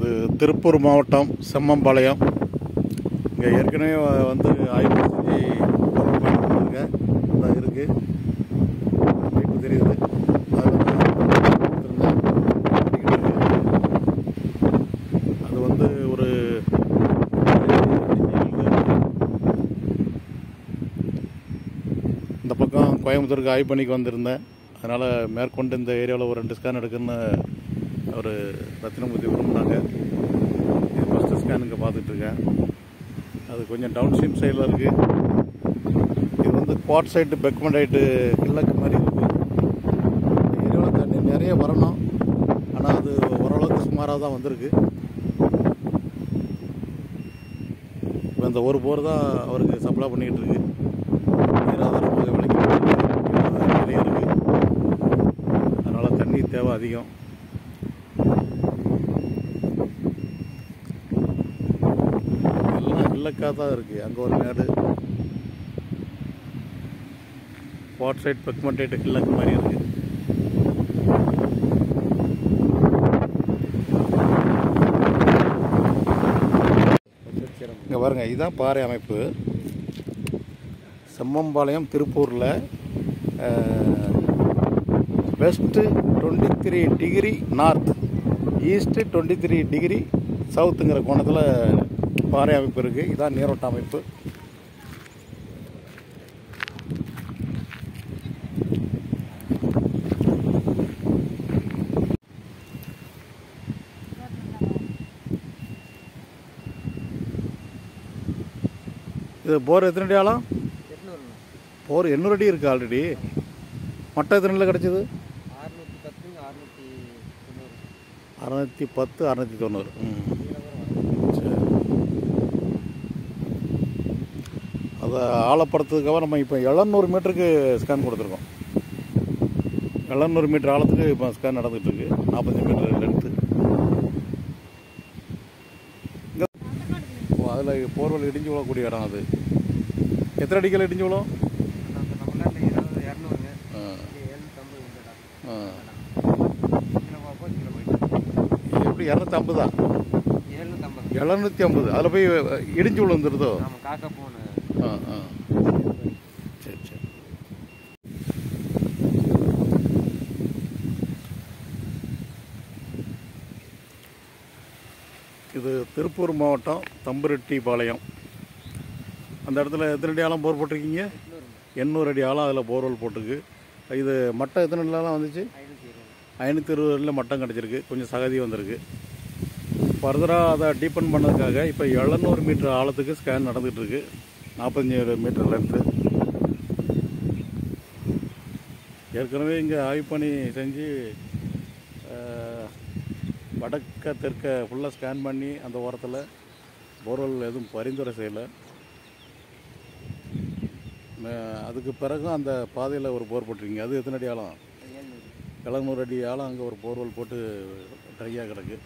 இது திருப்பூர் மாவட்டம் செம்மம்பாளையம். இங்கே ஏற்கனவே வந்து ஆய்வு செஞ்சு பண்ணிருக்கேன். அதான் இருக்குது, இப்போ தெரியுது. அது வந்து ஒரு இந்த பக்கம் கோயம்புத்தூருக்கு ஆய்வு பண்ணிக்கு வந்திருந்தேன். அதனால் மேற்கொண்டு இந்த ஏரியாவில் ஒரு 2 ஸ்கேன் எடுக்குன்னு ஒரு ரத்தினமூர்த்தி விரும்பினாங்க. இது ஃபஸ்ட்டு ஸ்கேன் இங்கே பார்த்துட்ருக்கேன். அது கொஞ்சம் டவுன் ஸ்ட்ரீம் சைடில் இருக்குது. இது வந்து குவார்ட்சைட்டு பெக்மடைட்டு கிழக்கு மாதிரி இருக்குது. இந்த ஏரியாவில் தண்ணி நிறைய வரணும், ஆனால் அது ஓரளவுக்கு சுமாராக தான் வந்திருக்கு. இப்போ இந்த ஒரு போர் தான் அவருக்கு சப்ளை பண்ணிக்கிட்டு இருக்கு. நீராதாரமாக விலைக்கு நிறைய இருக்குது, அதனால் தண்ணி தேவை அதிகம். எல்லாம் கிழக்காக தான் இருக்குது. அங்கே ஒரு மேடு குவார்ட்சைட் பெக்மடைட்டு கிழக்கு மாதிரி இருக்குது. இங்கே பாருங்கள், இதுதான் பாறை அமைப்பு. செம்மம்பாளையம் திருப்பூரில் west 23 degree north, east 23 degree சவுத்துங்கிற கோணத்தில் பாறை அமைப்பு இருக்குது. இதுதான் நீரோட்ட அமைப்பு. இது போர் எத்தனை அடி ஆழம்? போர் 800 அடி இருக்குது ஆல்ரெடி. மட்டை எத்தனை கிடச்சிது? 610, 690. சரி, அதை ஆழப்படுத்துறதுக்காக நம்ம இப்போ 700 மீட்டருக்கு ஸ்கேன் கொடுத்துருக்கோம். 700 மீட்டர் ஆழத்துக்கு இப்போ ஸ்கேன் நடந்துகிட்ருக்கு. 45 மீட்டர் லென்த்து. அதில் போர்வெல் இடிஞ்சு விழக்கூடிய இடம். அது எத்தனை அடிக்கல் இடிஞ்சு விழும்? எப்படி 250? 750. அதில் போய் இடிஞ்சு விழுந்துருதோ? சரி சரி. இது திருப்பூர் மாவட்டம் தம்புரெட்டிபாளையம். அந்த இடத்துல எத்தனை அடி ஆழம் போர் போட்டிருக்கீங்க? 800 அடி ஆழம் அதில் போர்வெல் போட்டிருக்கு. இது மட்டம் எத்தனை அடிலாம் வந்துச்சு? 520 அடியில் மட்டம் கிடச்சிருக்கு. கொஞ்சம் சகதி வந்திருக்கு. ஃபர்தராக அதை டீப்பன் பண்ணதுக்காக இப்போ 700 மீட்டர் ஆழத்துக்கு ஸ்கேன் நடந்துகிட்ருக்கு. 45 மீட்டர் லென்த்து. ஏற்கனவே இங்கே ஆய்வு பண்ணி செஞ்சு வடக்க தெற்க ஃபுல்லாக ஸ்கேன் பண்ணி அந்த ஓரத்தில் போர்வெல் எதுவும் பரிந்துரை செய்யலை. அதுக்கு பிறகும் அந்த பாதையில் ஒரு போர் போட்டிருக்கீங்க. அது எத்தனை அடி ஆழம்? 700 அடி ஆழம். அங்கே ஒரு போர்வெல் போட்டு ட்ரையாக கிடக்கு.